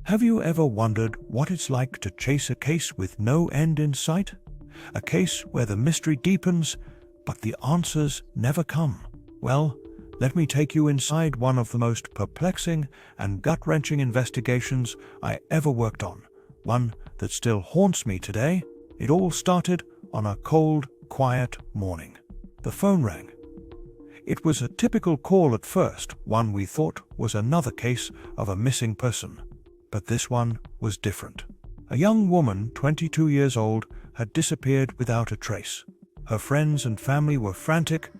Have you ever wondered what it's like to chase a case with no end in sight? A case where the mystery deepens, but the answers never come. Well, let me take you inside one of the most perplexing and gut-wrenching investigations I ever worked on, one that still haunts me today. It all started on a cold, quiet morning. The phone rang. It was a typical call at first, one we thought was another case of a missing person. But this one was different. A young woman, 22 years old, had disappeared without a trace. Her friends and family were frantic,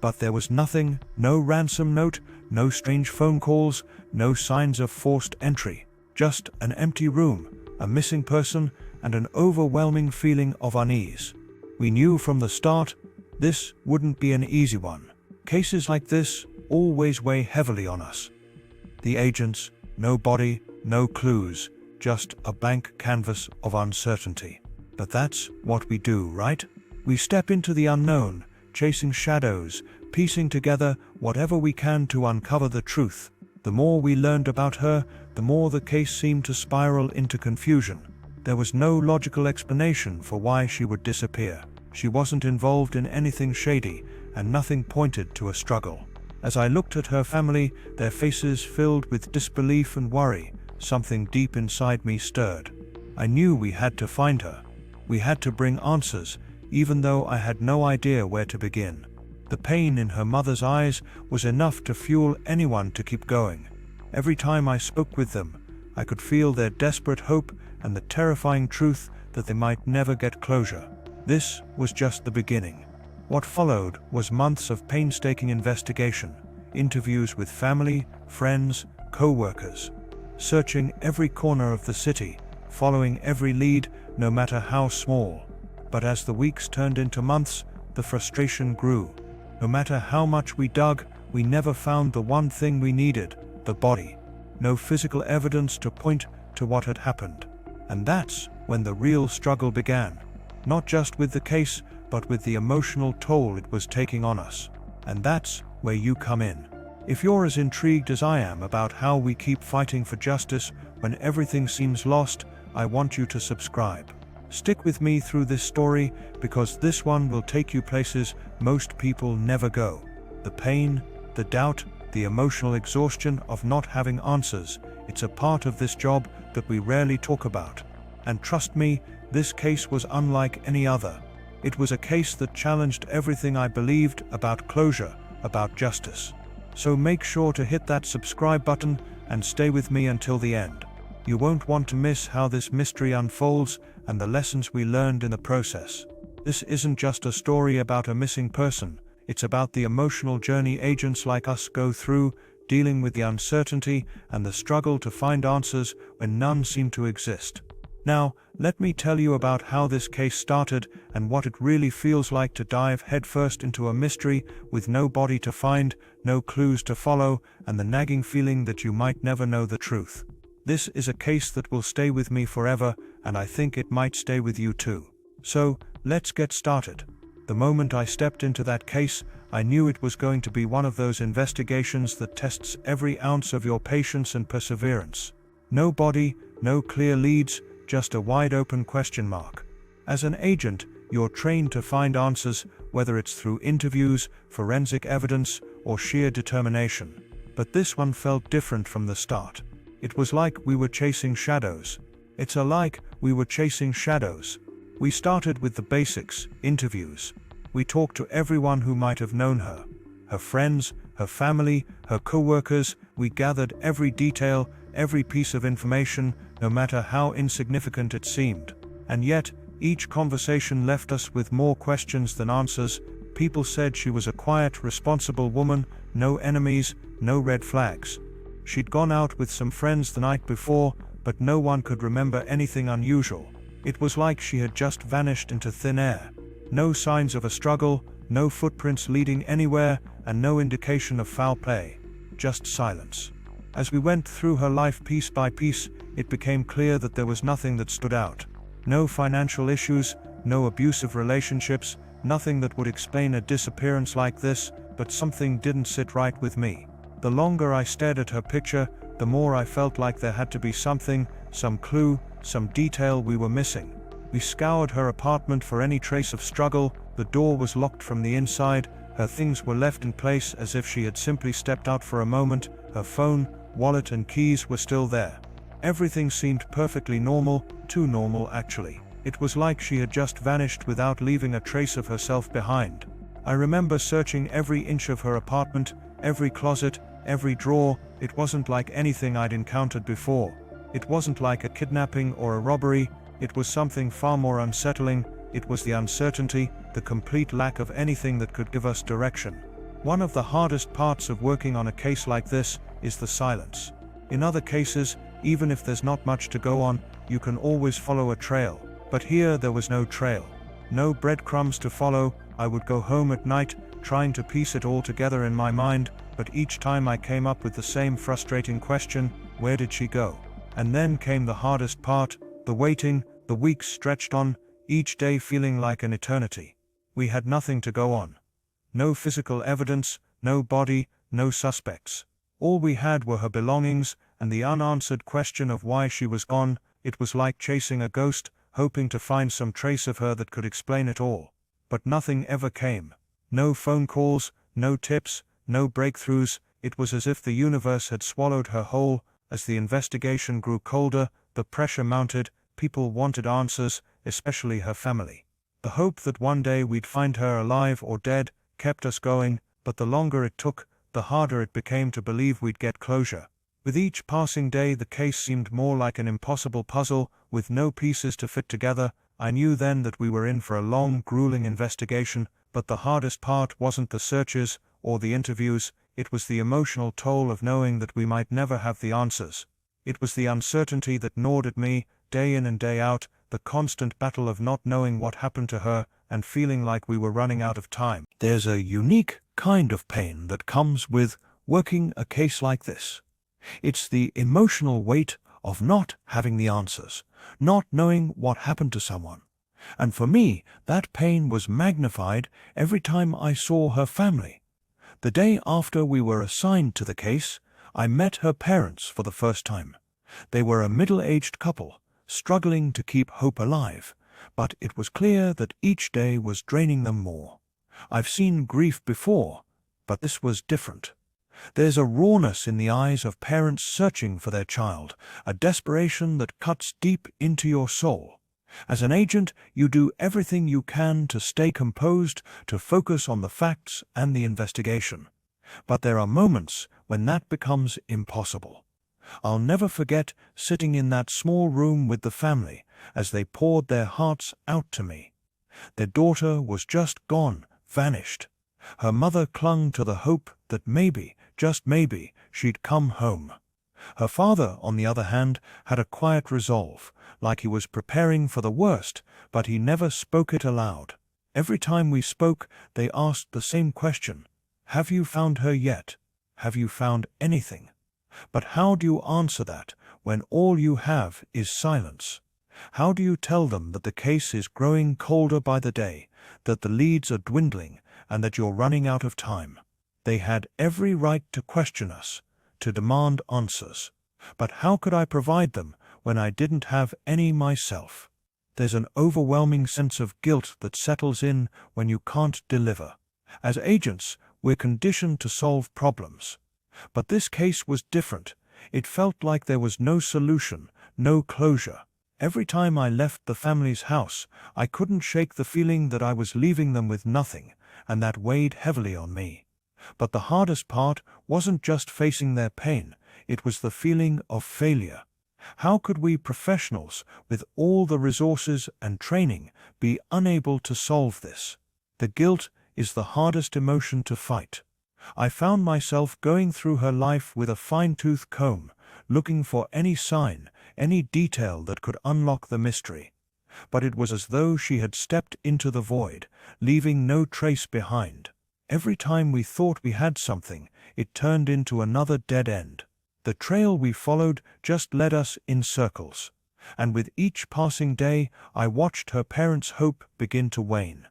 but there was nothing, no ransom note, no strange phone calls, no signs of forced entry. Just an empty room, a missing person, and an overwhelming feeling of unease. We knew from the start this wouldn't be an easy one. Cases like this always weigh heavily on us. The agents, no body, no clues, just a blank canvas of uncertainty. But that's what we do, right? We step into the unknown, chasing shadows, piecing together whatever we can to uncover the truth. The more we learned about her, the more the case seemed to spiral into confusion. There was no logical explanation for why she would disappear. She wasn't involved in anything shady, and nothing pointed to a struggle. As I looked at her family, their faces filled with disbelief and worry, something deep inside me stirred. I knew we had to find her. We had to bring answers, even though I had no idea where to begin. The pain in her mother's eyes was enough to fuel anyone to keep going. Every time I spoke with them, I could feel their desperate hope and the terrifying truth that they might never get closure. This was just the beginning. What followed was months of painstaking investigation, interviews with family, friends, co-workers, searching every corner of the city, following every lead, no matter how small. But as the weeks turned into months, the frustration grew. No matter how much we dug, we never found the one thing we needed, the body. No physical evidence to point to what had happened. And that's when the real struggle began. Not just with the case, but with the emotional toll it was taking on us. And that's where you come in. If you're as intrigued as I am about how we keep fighting for justice when everything seems lost, I want you to subscribe. Stick with me through this story, because this one will take you places most people never go. The pain, the doubt, the emotional exhaustion of not having answers, it's a part of this job that we rarely talk about. And trust me, this case was unlike any other. It was a case that challenged everything I believed about closure, about justice. So make sure to hit that subscribe button and stay with me until the end. You won't want to miss how this mystery unfolds and the lessons we learned in the process. This isn't just a story about a missing person, it's about the emotional journey agents like us go through, dealing with the uncertainty and the struggle to find answers when none seem to exist. Now, let me tell you about how this case started and what it really feels like to dive headfirst into a mystery with no body to find, no clues to follow, and the nagging feeling that you might never know the truth. This is a case that will stay with me forever, and I think it might stay with you too. So, let's get started. The moment I stepped into that case, I knew it was going to be one of those investigations that tests every ounce of your patience and perseverance. No body, no clear leads, just a wide-open question mark. As an agent, you're trained to find answers, whether it's through interviews, forensic evidence, or sheer determination. But this one felt different from the start. It was like we were chasing shadows. We were chasing shadows. We started with the basics, interviews. We talked to everyone who might have known her. Her friends, her family, her co-workers. We gathered every detail, every piece of information, no matter how insignificant it seemed. And yet, each conversation left us with more questions than answers. People said she was a quiet, responsible woman, no enemies, no red flags. She'd gone out with some friends the night before, but no one could remember anything unusual. It was like she had just vanished into thin air. No signs of a struggle, no footprints leading anywhere, and no indication of foul play. Just silence. As we went through her life piece by piece, it became clear that there was nothing that stood out. No financial issues, no abusive relationships, nothing that would explain a disappearance like this, but something didn't sit right with me. The longer I stared at her picture, the more I felt like there had to be something, some clue, some detail we were missing. We scoured her apartment for any trace of struggle. The door was locked from the inside. Her things were left in place as if she had simply stepped out for a moment. Her phone, wallet and keys were still there. Everything seemed perfectly normal, too normal actually. It was like she had just vanished without leaving a trace of herself behind. I remember searching every inch of her apartment, every closet, every drawer. It wasn't like anything I'd encountered before. It wasn't like a kidnapping or a robbery. It was something far more unsettling. It was the uncertainty, the complete lack of anything that could give us direction. One of the hardest parts of working on a case like this is the silence. In other cases, even if there's not much to go on, you can always follow a trail. But here there was no trail. No breadcrumbs to follow. I would go home at night, trying to piece it all together in my mind, but each time I came up with the same frustrating question: where did she go? And then came the hardest part, the waiting. The weeks stretched on, each day feeling like an eternity. We had nothing to go on. No physical evidence, no body, no suspects. All we had were her belongings and the unanswered question of why she was gone. It was like chasing a ghost, hoping to find some trace of her that could explain it all. But nothing ever came. No phone calls, no tips, no breakthroughs. It was as if the universe had swallowed her whole. As the investigation grew colder, the pressure mounted. People wanted answers, especially her family. The hope that one day we'd find her alive or dead kept us going, but the longer it took, the harder it became to believe we'd get closure. With each passing day, the case seemed more like an impossible puzzle, with no pieces to fit together. I knew then that we were in for a long, grueling investigation, but the hardest part wasn't the searches or the interviews. It was the emotional toll of knowing that we might never have the answers. It was the uncertainty that gnawed at me, day in and day out, the constant battle of not knowing what happened to her and feeling like we were running out of time. There's a unique kind of pain that comes with working a case like this. It's the emotional weight of not having the answers, not knowing what happened to someone. And for me, that pain was magnified every time I saw her family. The day after we were assigned to the case, I met her parents for the first time. They were a middle-aged couple, struggling to keep hope alive, but it was clear that each day was draining them more. I've seen grief before, but this was different. There's a rawness in the eyes of parents searching for their child, a desperation that cuts deep into your soul. As an agent, you do everything you can to stay composed, to focus on the facts and the investigation. But there are moments when that becomes impossible. I'll never forget sitting in that small room with the family as they poured their hearts out to me. Their daughter was just gone, vanished. Her mother clung to the hope that maybe, just maybe, she'd come home. Her father, on the other hand, had a quiet resolve, like he was preparing for the worst, but he never spoke it aloud. Every time we spoke, they asked the same question: have you found her yet? Have you found anything? But how do you answer that when all you have is silence? How do you tell them that the case is growing colder by the day, that the leads are dwindling, and that you're running out of time? They had every right to question us, to demand answers. But how could I provide them when I didn't have any myself? There's an overwhelming sense of guilt that settles in when you can't deliver. As agents, we're conditioned to solve problems. But this case was different. It felt like there was no solution, no closure. Every time I left the family's house, I couldn't shake the feeling that I was leaving them with nothing, and that weighed heavily on me. But the hardest part wasn't just facing their pain, it was the feeling of failure. How could we professionals, with all the resources and training, be unable to solve this? The guilt is the hardest emotion to fight. I found myself going through her life with a fine-tooth comb, looking for any sign, any detail that could unlock the mystery. But it was as though she had stepped into the void, leaving no trace behind. Every time we thought we had something, it turned into another dead end. The trail we followed just led us in circles, and with each passing day, I watched her parents' hope begin to wane.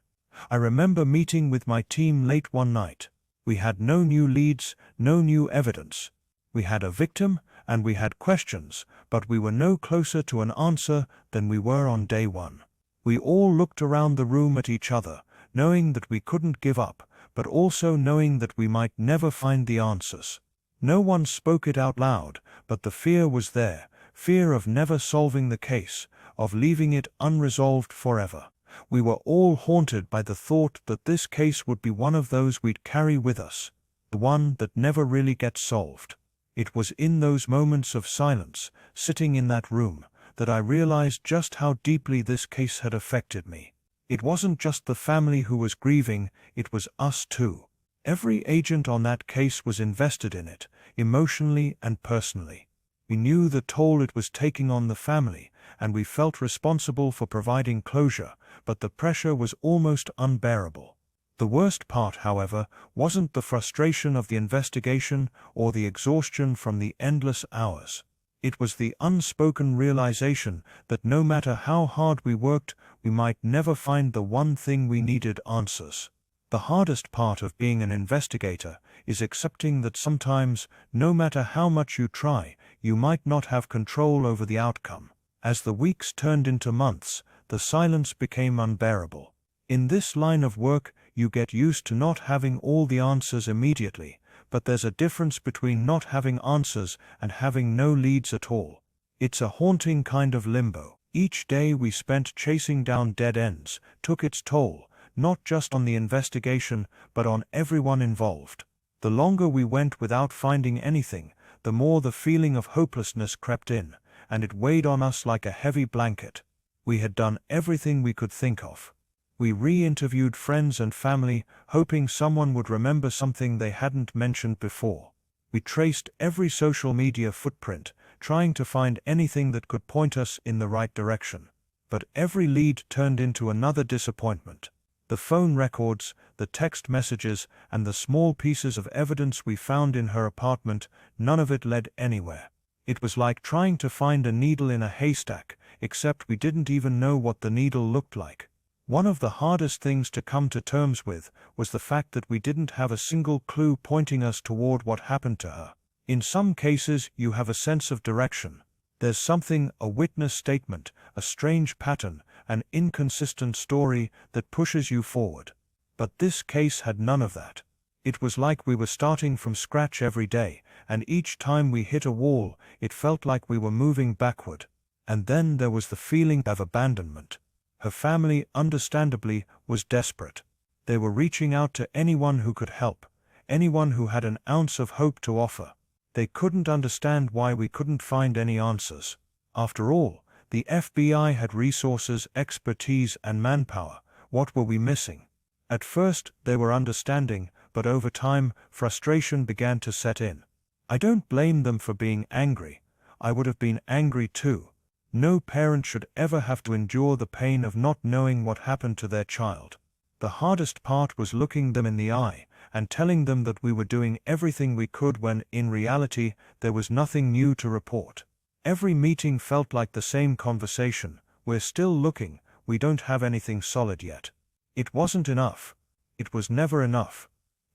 I remember meeting with my team late one night. We had no new leads, no new evidence. We had a victim, and we had questions, but we were no closer to an answer than we were on day one. We all looked around the room at each other, knowing that we couldn't give up, but also knowing that we might never find the answers. No one spoke it out loud, but the fear was there, fear of never solving the case, of leaving it unresolved forever. We were all haunted by the thought that this case would be one of those we'd carry with us, the one that never really gets solved. It was in those moments of silence, sitting in that room, that I realized just how deeply this case had affected me. It wasn't just the family who was grieving, it was us too. Every agent on that case was invested in it, emotionally and personally. We knew the toll it was taking on the family, and we felt responsible for providing closure, but the pressure was almost unbearable. The worst part, however, wasn't the frustration of the investigation or the exhaustion from the endless hours. It was the unspoken realization that no matter how hard we worked, we might never find the one thing we needed answers. The hardest part of being an investigator is accepting that sometimes, no matter how much you try, you might not have control over the outcome. As the weeks turned into months, the silence became unbearable. In this line of work, you get used to not having all the answers immediately, but there's a difference between not having answers and having no leads at all. It's a haunting kind of limbo. Each day we spent chasing down dead ends took its toll, not just on the investigation, but on everyone involved. The longer we went without finding anything, the more the feeling of hopelessness crept in, and it weighed on us like a heavy blanket. We had done everything we could think of. We re-interviewed friends and family, hoping someone would remember something they hadn't mentioned before. We traced every social media footprint, trying to find anything that could point us in the right direction. But every lead turned into another disappointment. The phone records, the text messages, and the small pieces of evidence we found in her apartment, none of it led anywhere. It was like trying to find a needle in a haystack, except we didn't even know what the needle looked like. One of the hardest things to come to terms with was the fact that we didn't have a single clue pointing us toward what happened to her. In some cases, you have a sense of direction. There's something, a witness statement, a strange pattern, an inconsistent story that pushes you forward. But this case had none of that. It was like we were starting from scratch every day, and each time we hit a wall, it felt like we were moving backward. And then there was the feeling of abandonment. Her family, understandably, was desperate. They were reaching out to anyone who could help, anyone who had an ounce of hope to offer. They couldn't understand why we couldn't find any answers. After all, the FBI had resources, expertise, and manpower. What were we missing? At first, they were understanding, but over time, frustration began to set in. I don't blame them for being angry. I would have been angry too. No parent should ever have to endure the pain of not knowing what happened to their child. The hardest part was looking them in the eye and telling them that we were doing everything we could when, in reality, there was nothing new to report. Every meeting felt like the same conversation. We're still looking, we don't have anything solid yet. It wasn't enough. It was never enough.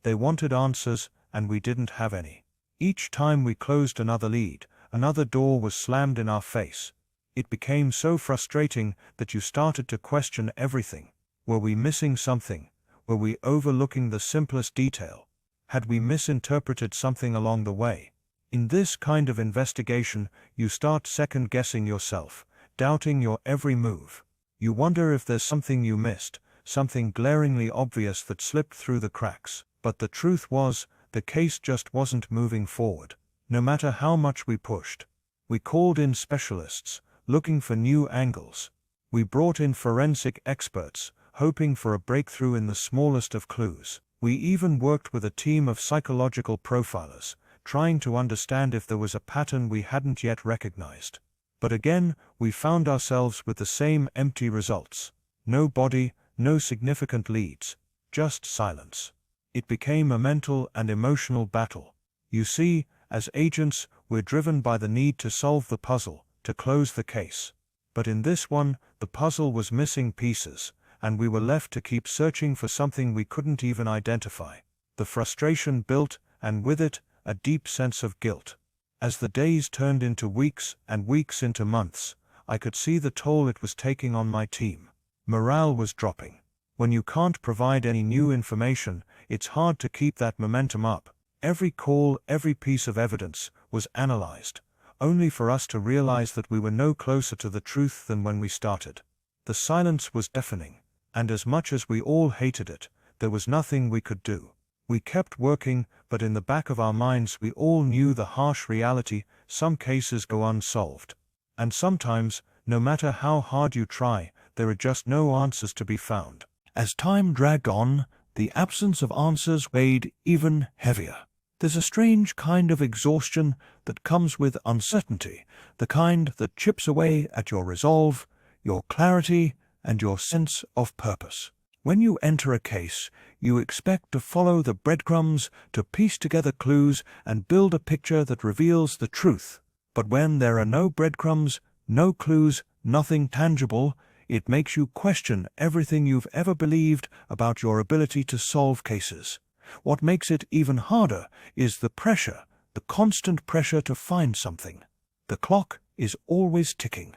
They wanted answers, and we didn't have any. Each time we closed another lead, another door was slammed in our face. It became so frustrating that you started to question everything. Were we missing something? Were we overlooking the simplest detail? Had we misinterpreted something along the way? In this kind of investigation, you start second-guessing yourself, doubting your every move. You wonder if there's something you missed, something glaringly obvious that slipped through the cracks. But the truth was, the case just wasn't moving forward. No matter how much we pushed. We called in specialists, looking for new angles. We brought in forensic experts, hoping for a breakthrough in the smallest of clues. We even worked with a team of psychological profilers, trying to understand if there was a pattern we hadn't yet recognized. But again, we found ourselves with the same empty results. No body, no significant leads, just silence. It became a mental and emotional battle. You see, as agents, we're driven by the need to solve the puzzle, to close the case. But in this one, the puzzle was missing pieces, and we were left to keep searching for something we couldn't even identify. The frustration built, and with it, a deep sense of guilt. As the days turned into weeks and weeks into months, I could see the toll it was taking on my team. Morale was dropping. When you can't provide any new information, it's hard to keep that momentum up. Every call, every piece of evidence was analyzed, only for us to realize that we were no closer to the truth than when we started. The silence was deafening, and as much as we all hated it, there was nothing we could do. We kept working, but in the back of our minds we all knew the harsh reality: some cases go unsolved. And sometimes, no matter how hard you try, there are just no answers to be found. As time dragged on, the absence of answers weighed even heavier. There's a strange kind of exhaustion that comes with uncertainty, the kind that chips away at your resolve, your clarity, and your sense of purpose. When you enter a case, you expect to follow the breadcrumbs, to piece together clues, and build a picture that reveals the truth. But when there are no breadcrumbs, no clues, nothing tangible, it makes you question everything you've ever believed about your ability to solve cases. What makes it even harder is the pressure, the constant pressure to find something. The clock is always ticking.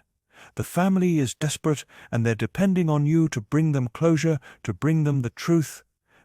The family is desperate, and they're depending on you to bring them closure, to bring them the truth.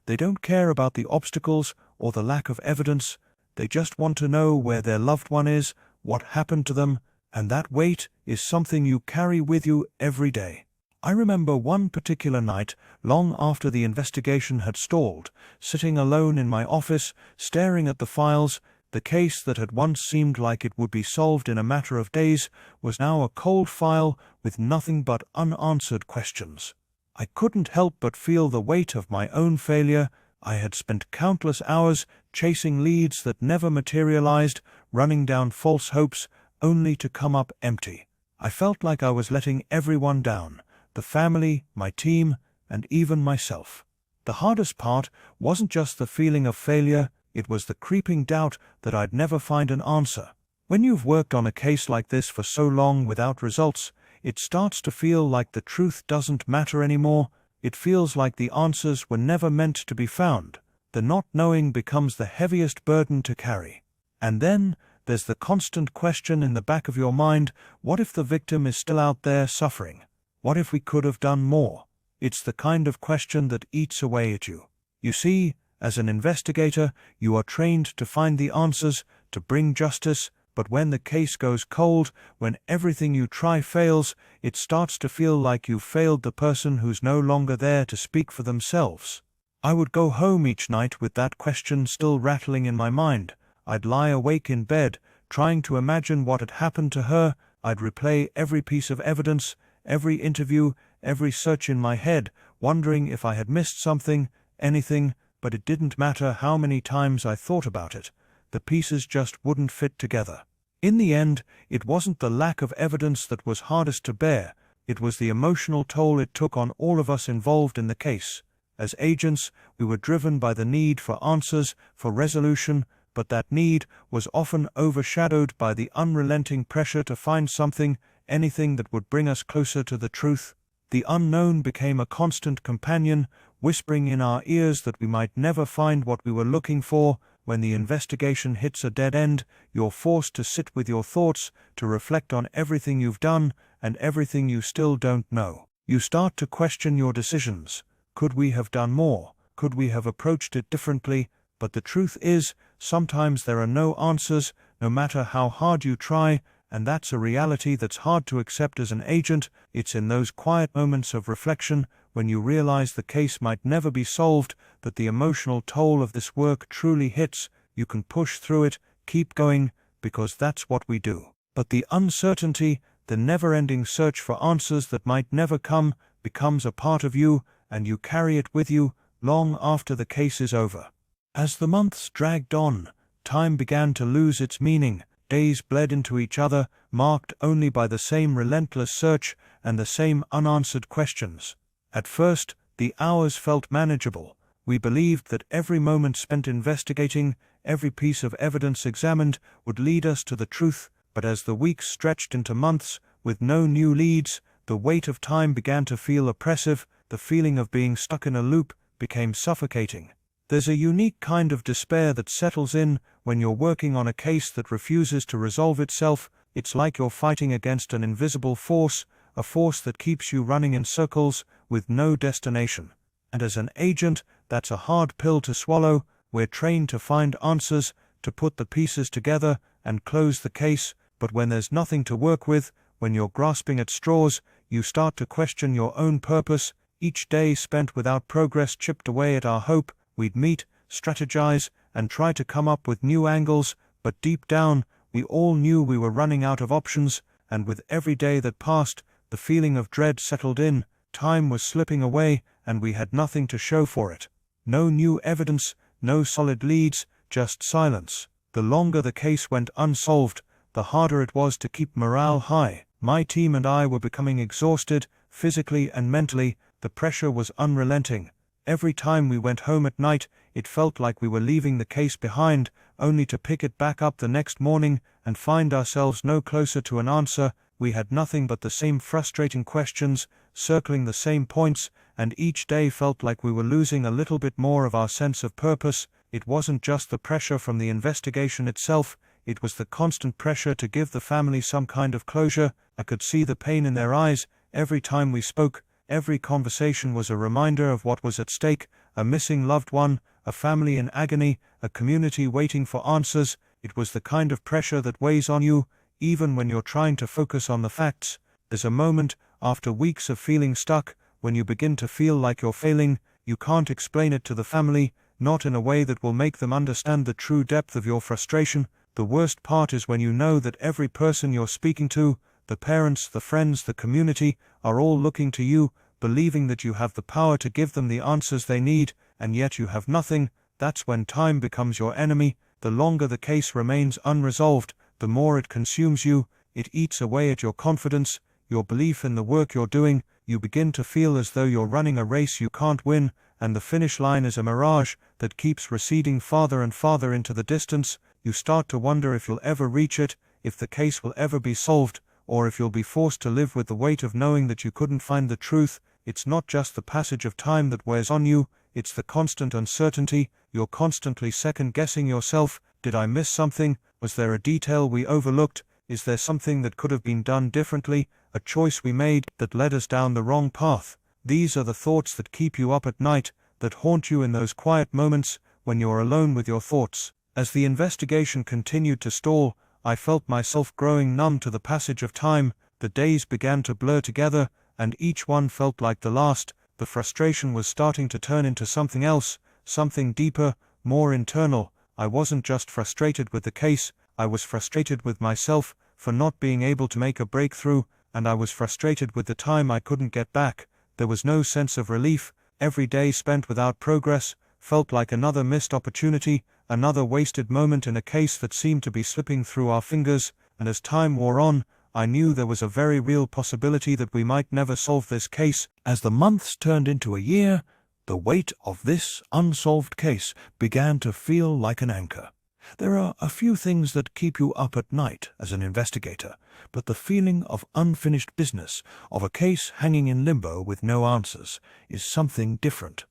They don't care about the obstacles or the lack of evidence. They just want to know where their loved one is, what happened to them, and that weight is something you carry with you every day. I remember one particular night, long after the investigation had stalled, sitting alone in my office, staring at the files. The case that had once seemed like it would be solved in a matter of days was now a cold file with nothing but unanswered questions. I couldn't help but feel the weight of my own failure. I had spent countless hours chasing leads that never materialized, running down false hopes, only to come up empty. I felt like I was letting everyone down: the family, my team, and even myself. The hardest part wasn't just the feeling of failure, it was the creeping doubt that I'd never find an answer. When you've worked on a case like this for so long without results, it starts to feel like the truth doesn't matter anymore. It feels like the answers were never meant to be found. The not knowing becomes the heaviest burden to carry. And then there's the constant question in the back of your mind: what if the victim is still out there suffering? What if we could have done more? It's the kind of question that eats away at you. You see, as an investigator, you are trained to find the answers, to bring justice, but when the case goes cold, when everything you try fails, it starts to feel like you've failed the person who's no longer there to speak for themselves. I would go home each night with that question still rattling in my mind. I'd lie awake in bed, trying to imagine what had happened to her. I'd replay every piece of evidence, every interview, every search in my head, wondering if I had missed something, anything, but it didn't matter how many times I thought about it. The pieces just wouldn't fit together. In the end, it wasn't the lack of evidence that was hardest to bear, it was the emotional toll it took on all of us involved in the case. As agents, we were driven by the need for answers, for resolution, but that need was often overshadowed by the unrelenting pressure to find something, anything that would bring us closer to the truth. The unknown became a constant companion, whispering in our ears that we might never find what we were looking for. When the investigation hits a dead end, you're forced to sit with your thoughts, to reflect on everything you've done and everything you still don't know. You start to question your decisions. Could we have done more? Could we have approached it differently? But the truth is, sometimes there are no answers, no matter how hard you try, and that's a reality that's hard to accept as an agent. It's in those quiet moments of reflection, when you realize the case might never be solved, that the emotional toll of this work truly hits. You can push through it, keep going, because that's what we do. But the uncertainty, the never-ending search for answers that might never come, becomes a part of you, and you carry it with you long after the case is over. As the months dragged on, time began to lose its meaning. Days bled into each other, marked only by the same relentless search and the same unanswered questions. At first, the hours felt manageable. We believed that every moment spent investigating, every piece of evidence examined, would lead us to the truth. But as the weeks stretched into months, with no new leads, the weight of time began to feel oppressive. The feeling of being stuck in a loop became suffocating. There's a unique kind of despair that settles in when you're working on a case that refuses to resolve itself. It's like you're fighting against an invisible force, a force that keeps you running in circles with no destination. And as an agent, that's a hard pill to swallow. We're trained to find answers, to put the pieces together and close the case, but when there's nothing to work with, when you're grasping at straws, you start to question your own purpose. Each day spent without progress chipped away at our hope. We'd meet, strategize, and try to come up with new angles, but deep down, we all knew we were running out of options, and with every day that passed, the feeling of dread settled in. Time was slipping away, and we had nothing to show for it. No new evidence, no solid leads, just silence. The longer the case went unsolved, the harder it was to keep morale high. My team and I were becoming exhausted, physically and mentally. The pressure was unrelenting. Every time we went home at night, it felt like we were leaving the case behind, only to pick it back up the next morning and find ourselves no closer to an answer. We had nothing but the same frustrating questions, circling the same points, and each day felt like we were losing a little bit more of our sense of purpose. It wasn't just the pressure from the investigation itself, it was the constant pressure to give the family some kind of closure. I could see the pain in their eyes. Every time we spoke, every conversation was a reminder of what was at stake: a missing loved one, a family in agony, a community waiting for answers. It was the kind of pressure that weighs on you, even when you're trying to focus on the facts. There's a moment, after weeks of feeling stuck, when you begin to feel like you're failing. You can't explain it to the family, not in a way that will make them understand the true depth of your frustration. The worst part is when you know that every person you're speaking to, the parents, the friends, the community, are all looking to you, believing that you have the power to give them the answers they need, and yet you have nothing. That's when time becomes your enemy. The longer the case remains unresolved, the more it consumes you. It eats away at your confidence, your belief in the work you're doing. You begin to feel as though you're running a race you can't win, and the finish line is a mirage that keeps receding farther and farther into the distance. You start to wonder if you'll ever reach it, if the case will ever be solved, or if you'll be forced to live with the weight of knowing that you couldn't find the truth. It's not just the passage of time that wears on you, it's the constant uncertainty. You're constantly second-guessing yourself. Did I miss something? Was there a detail we overlooked? Is there something that could have been done differently? A choice we made that led us down the wrong path? These are the thoughts that keep you up at night, that haunt you in those quiet moments when you're alone with your thoughts. As the investigation continued to stall, I felt myself growing numb to the passage of time. The days began to blur together, and each one felt like the last. The frustration was starting to turn into something else, something deeper, more internal. I wasn't just frustrated with the case, I was frustrated with myself for not being able to make a breakthrough, and I was frustrated with the time I couldn't get back. There was no sense of relief. Every day spent without progress felt like another missed opportunity, another wasted moment in a case that seemed to be slipping through our fingers. And as time wore on, I knew there was a very real possibility that we might never solve this case. As the months turned into a year, the weight of this unsolved case began to feel like an anchor. There are a few things that keep you up at night as an investigator, but the feeling of unfinished business, of a case hanging in limbo with no answers, is something different.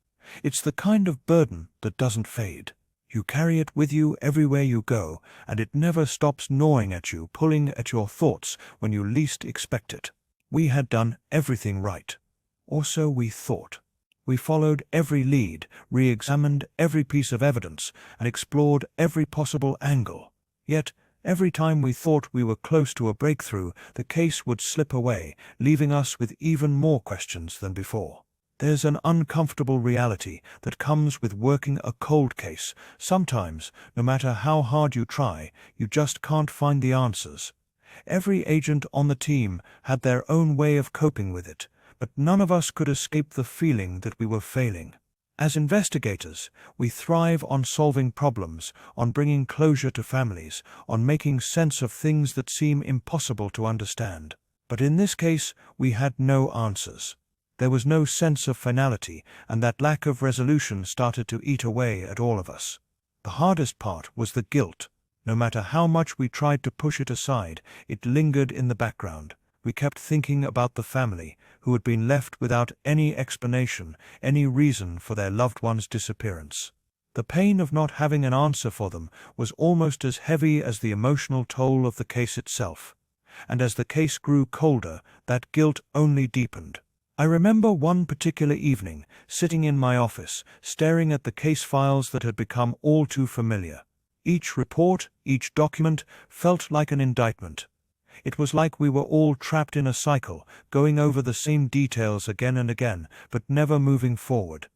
It's the kind of burden that doesn't fade. You carry it with you everywhere you go, and it never stops gnawing at you, pulling at your thoughts when you least expect it. We had done everything right. Or so we thought. We followed every lead, re-examined every piece of evidence, and explored every possible angle. Yet, every time we thought we were close to a breakthrough, the case would slip away, leaving us with even more questions than before. There's an uncomfortable reality that comes with working a cold case. Sometimes, no matter how hard you try, you just can't find the answers. Every agent on the team had their own way of coping with it, but none of us could escape the feeling that we were failing. As investigators, we thrive on solving problems, on bringing closure to families, on making sense of things that seem impossible to understand. But in this case, we had no answers. There was no sense of finality, and that lack of resolution started to eat away at all of us. The hardest part was the guilt. No matter how much we tried to push it aside, it lingered in the background. We kept thinking about the family, who had been left without any explanation, any reason for their loved one's disappearance. The pain of not having an answer for them was almost as heavy as the emotional toll of the case itself. And as the case grew colder, that guilt only deepened. I remember one particular evening, sitting in my office, staring at the case files that had become all too familiar. Each report, each document, felt like an indictment. It was like we were all trapped in a cycle, going over the same details again and again, but never moving forward.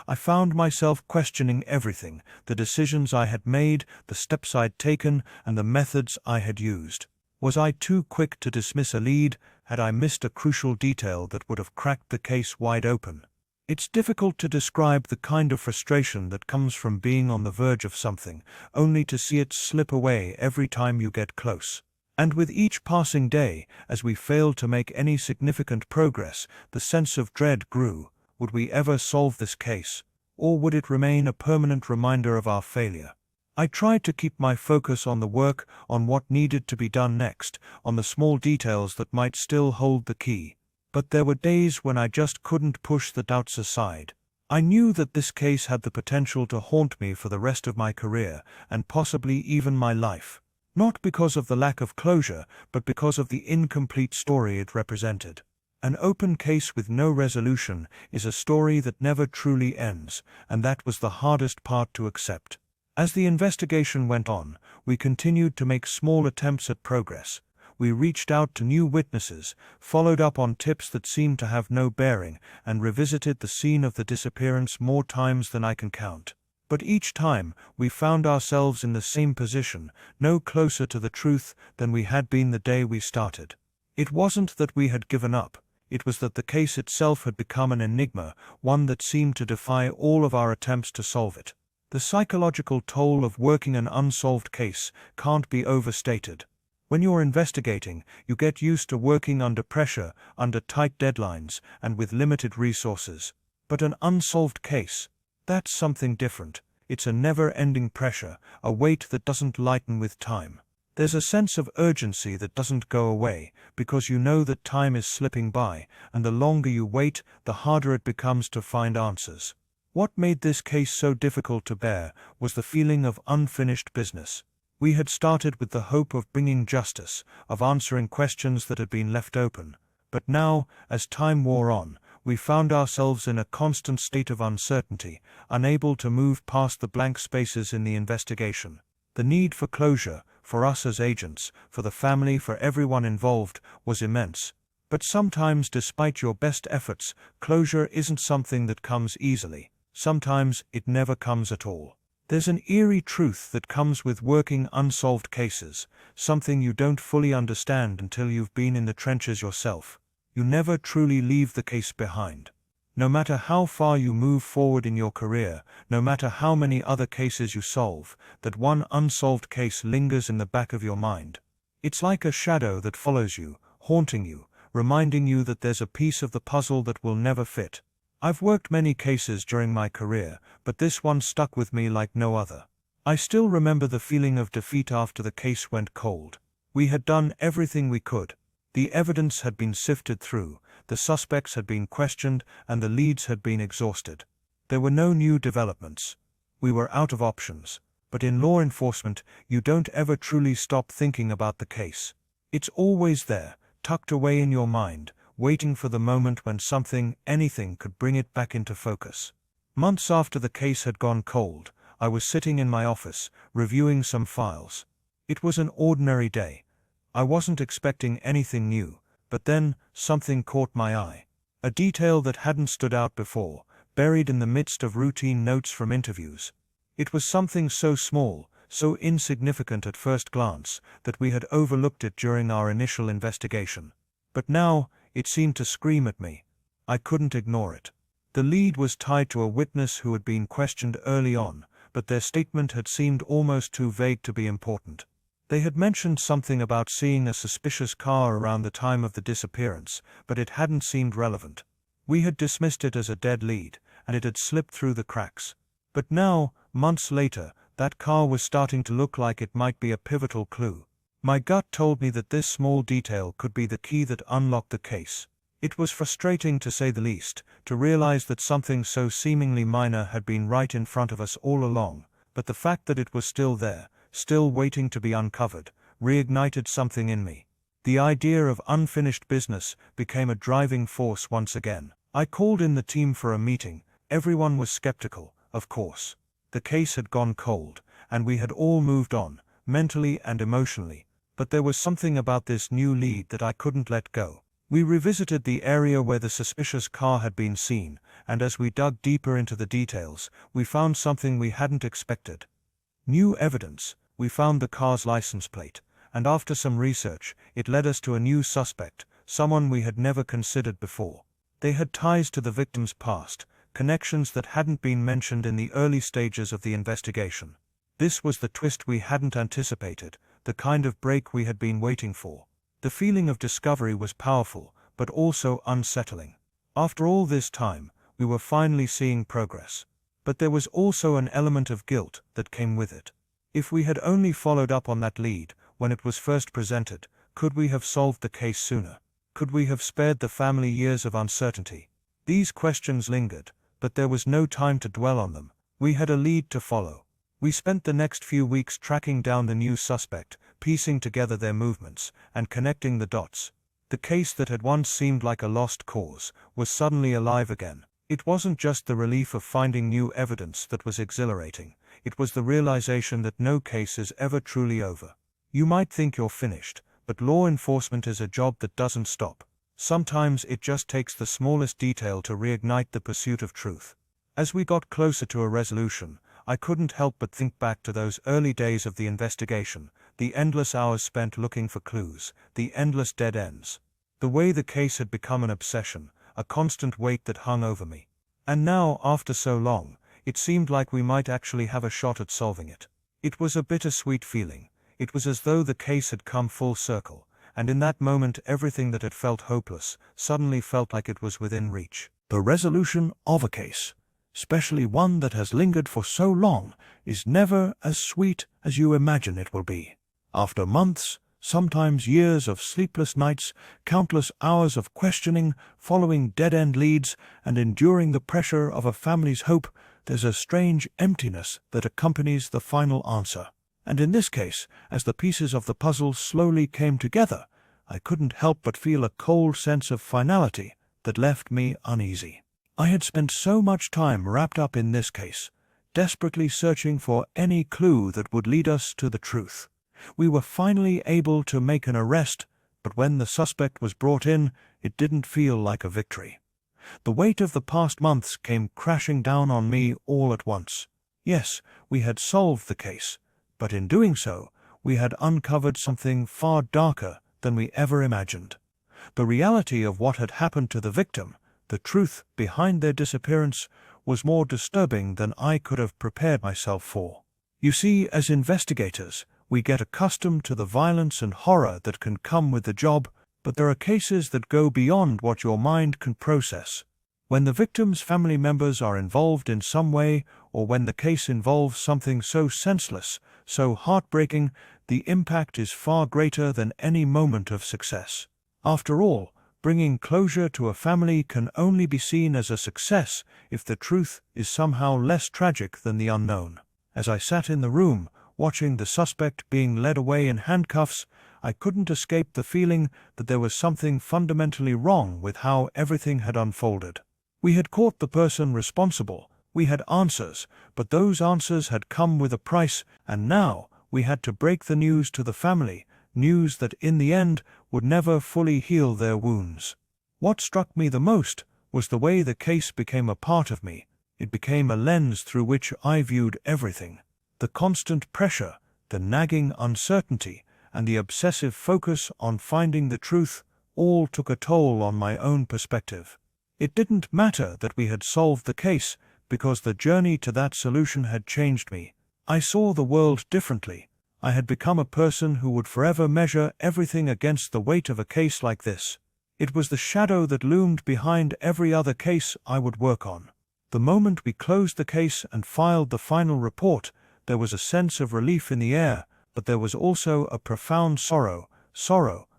I found myself questioning everything, the decisions I had made, the steps I'd taken, and the methods I had used. Was I too quick to dismiss a lead? Had I missed a crucial detail that would have cracked the case wide open? It's difficult to describe the kind of frustration that comes from being on the verge of something, only to see it slip away every time you get close. And with each passing day, as we failed to make any significant progress, the sense of dread grew. Would we ever solve this case? Or would it remain a permanent reminder of our failure? I tried to keep my focus on the work, on what needed to be done next, on the small details that might still hold the key. But there were days when I just couldn't push the doubts aside. I knew that this case had the potential to haunt me for the rest of my career, and possibly even my life. Not because of the lack of closure, but because of the incomplete story it represented. An open case with no resolution is a story that never truly ends, and that was the hardest part to accept. As the investigation went on, we continued to make small attempts at progress. We reached out to new witnesses, followed up on tips that seemed to have no bearing, and revisited the scene of the disappearance more times than I can count. But each time, we found ourselves in the same position, no closer to the truth than we had been the day we started. It wasn't that we had given up. It was that the case itself had become an enigma, one that seemed to defy all of our attempts to solve it. The psychological toll of working an unsolved case can't be overstated. When you're investigating, you get used to working under pressure, under tight deadlines, and with limited resources. But an unsolved case, that's something different. It's a never-ending pressure, a weight that doesn't lighten with time. There's a sense of urgency that doesn't go away, because you know that time is slipping by, and the longer you wait, the harder it becomes to find answers. What made this case so difficult to bear was the feeling of unfinished business. We had started with the hope of bringing justice, of answering questions that had been left open. But now, as time wore on, we found ourselves in a constant state of uncertainty, unable to move past the blank spaces in the investigation. The need for closure, for us as agents, for the family, for everyone involved, was immense. But sometimes, despite your best efforts, closure isn't something that comes easily. Sometimes it never comes at all. There's an eerie truth that comes with working unsolved cases, something you don't fully understand until you've been in the trenches yourself. You never truly leave the case behind. No matter how far you move forward in your career, no matter how many other cases you solve, that one unsolved case lingers in the back of your mind. It's like a shadow that follows you, haunting you, reminding you that there's a piece of the puzzle that will never fit. I've worked many cases during my career, but this one stuck with me like no other. I still remember the feeling of defeat after the case went cold. We had done everything we could. The evidence had been sifted through, the suspects had been questioned, and the leads had been exhausted. There were no new developments. We were out of options. But in law enforcement, you don't ever truly stop thinking about the case. It's always there, tucked away in your mind, waiting for the moment when something, anything, could bring it back into focus. Months after the case had gone cold, I was sitting in my office, reviewing some files. It was an ordinary day. I wasn't expecting anything new, but then something caught my eye. A detail that hadn't stood out before, buried in the midst of routine notes from interviews. It was something so small, so insignificant at first glance, that we had overlooked it during our initial investigation. But now, it seemed to scream at me. I couldn't ignore it. The lead was tied to a witness who had been questioned early on, but their statement had seemed almost too vague to be important. They had mentioned something about seeing a suspicious car around the time of the disappearance, but it hadn't seemed relevant. We had dismissed it as a dead lead, and it had slipped through the cracks. But now, months later, that car was starting to look like it might be a pivotal clue. My gut told me that this small detail could be the key that unlocked the case. It was frustrating to say the least, to realize that something so seemingly minor had been right in front of us all along, but the fact that it was still there, still waiting to be uncovered, reignited something in me. The idea of unfinished business became a driving force once again. I called in the team for a meeting. Everyone was skeptical, of course. The case had gone cold, and we had all moved on, mentally and emotionally, but there was something about this new lead that I couldn't let go. We revisited the area where the suspicious car had been seen, and as we dug deeper into the details, we found something we hadn't expected. New evidence. We found the car's license plate, and after some research, it led us to a new suspect, someone we had never considered before. They had ties to the victim's past, connections that hadn't been mentioned in the early stages of the investigation. This was the twist we hadn't anticipated, the kind of break we had been waiting for. The feeling of discovery was powerful, but also unsettling. After all this time, we were finally seeing progress. But there was also an element of guilt that came with it. If we had only followed up on that lead when it was first presented, could we have solved the case sooner? Could we have spared the family years of uncertainty? These questions lingered, but there was no time to dwell on them. We had a lead to follow. We spent the next few weeks tracking down the new suspect, piecing together their movements, and connecting the dots. The case that had once seemed like a lost cause was suddenly alive again. It wasn't just the relief of finding new evidence that was exhilarating. It was the realization that no case is ever truly over. You might think you're finished, but law enforcement is a job that doesn't stop. Sometimes it just takes the smallest detail to reignite the pursuit of truth. As we got closer to a resolution, I couldn't help but think back to those early days of the investigation, the endless hours spent looking for clues, the endless dead ends. The way the case had become an obsession, a constant weight that hung over me. And now, after so long, it seemed like we might actually have a shot at solving it. It was a bittersweet feeling. It was as though the case had come full circle, and in that moment everything that had felt hopeless suddenly felt like it was within reach. The resolution of a case, especially one that has lingered for so long, is never as sweet as you imagine it will be. After months, sometimes years of sleepless nights, countless hours of questioning, following dead-end leads, and enduring the pressure of a family's hope, there's a strange emptiness that accompanies the final answer. And in this case, as the pieces of the puzzle slowly came together, I couldn't help but feel a cold sense of finality that left me uneasy. I had spent so much time wrapped up in this case, desperately searching for any clue that would lead us to the truth. We were finally able to make an arrest, but when the suspect was brought in, it didn't feel like a victory. The weight of the past months came crashing down on me all at once. Yes, we had solved the case, but in doing so, we had uncovered something far darker than we ever imagined. The reality of what had happened to the victim, the truth behind their disappearance, was more disturbing than I could have prepared myself for. You see, as investigators, we get accustomed to the violence and horror that can come with the job, but there are cases that go beyond what your mind can process. When the victim's family members are involved in some way, or when the case involves something so senseless, so heartbreaking, the impact is far greater than any moment of success. After all, bringing closure to a family can only be seen as a success if the truth is somehow less tragic than the unknown. As I sat in the room, watching the suspect being led away in handcuffs, I couldn't escape the feeling that there was something fundamentally wrong with how everything had unfolded. We had caught the person responsible, we had answers, but those answers had come with a price, and now we had to break the news to the family, news that in the end would never fully heal their wounds. What struck me the most was the way the case became a part of me. It became a lens through which I viewed everything. The constant pressure, the nagging uncertainty, and the obsessive focus on finding the truth all took a toll on my own perspective. It didn't matter that we had solved the case, because the journey to that solution had changed me. I saw the world differently. I had become a person who would forever measure everything against the weight of a case like this. It was the shadow that loomed behind every other case I would work on. The moment we closed the case and filed the final report, there was a sense of relief in the air, but there was also a profound sorrow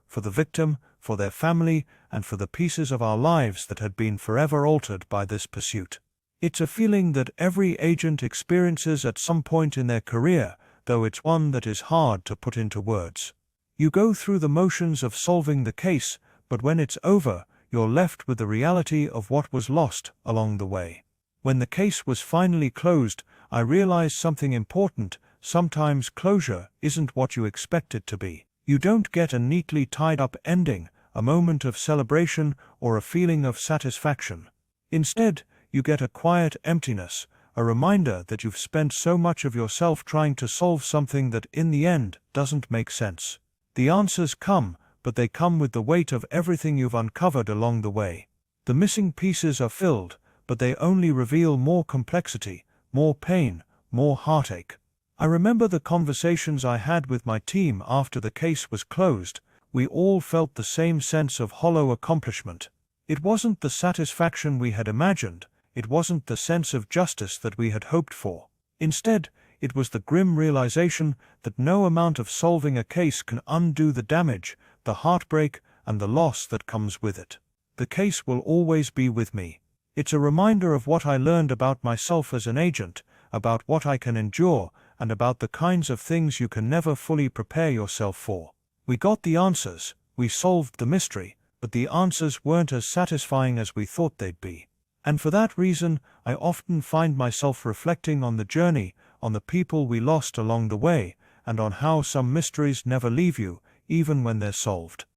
for the victim, for their family, and for the pieces of our lives that had been forever altered by this pursuit. It's a feeling that every agent experiences at some point in their career, though it's one that is hard to put into words. You go through the motions of solving the case, but when it's over, you're left with the reality of what was lost along the way. When the case was finally closed, I realized something important. Sometimes closure isn't what you expect it to be. You don't get a neatly tied-up ending, a moment of celebration, or a feeling of satisfaction. Instead, you get a quiet emptiness, a reminder that you've spent so much of yourself trying to solve something that in the end doesn't make sense. The answers come, but they come with the weight of everything you've uncovered along the way. The missing pieces are filled, but they only reveal more complexity, more pain, more heartache. I remember the conversations I had with my team after the case was closed. We all felt the same sense of hollow accomplishment. It wasn't the satisfaction we had imagined, it wasn't the sense of justice that we had hoped for. Instead, it was the grim realization that no amount of solving a case can undo the damage, the heartbreak, and the loss that comes with it. The case will always be with me. It's a reminder of what I learned about myself as an agent, about what I can endure, and about the kinds of things you can never fully prepare yourself for. We got the answers, we solved the mystery, but the answers weren't as satisfying as we thought they'd be. And for that reason, I often find myself reflecting on the journey, on the people we lost along the way, and on how some mysteries never leave you, even when they're solved.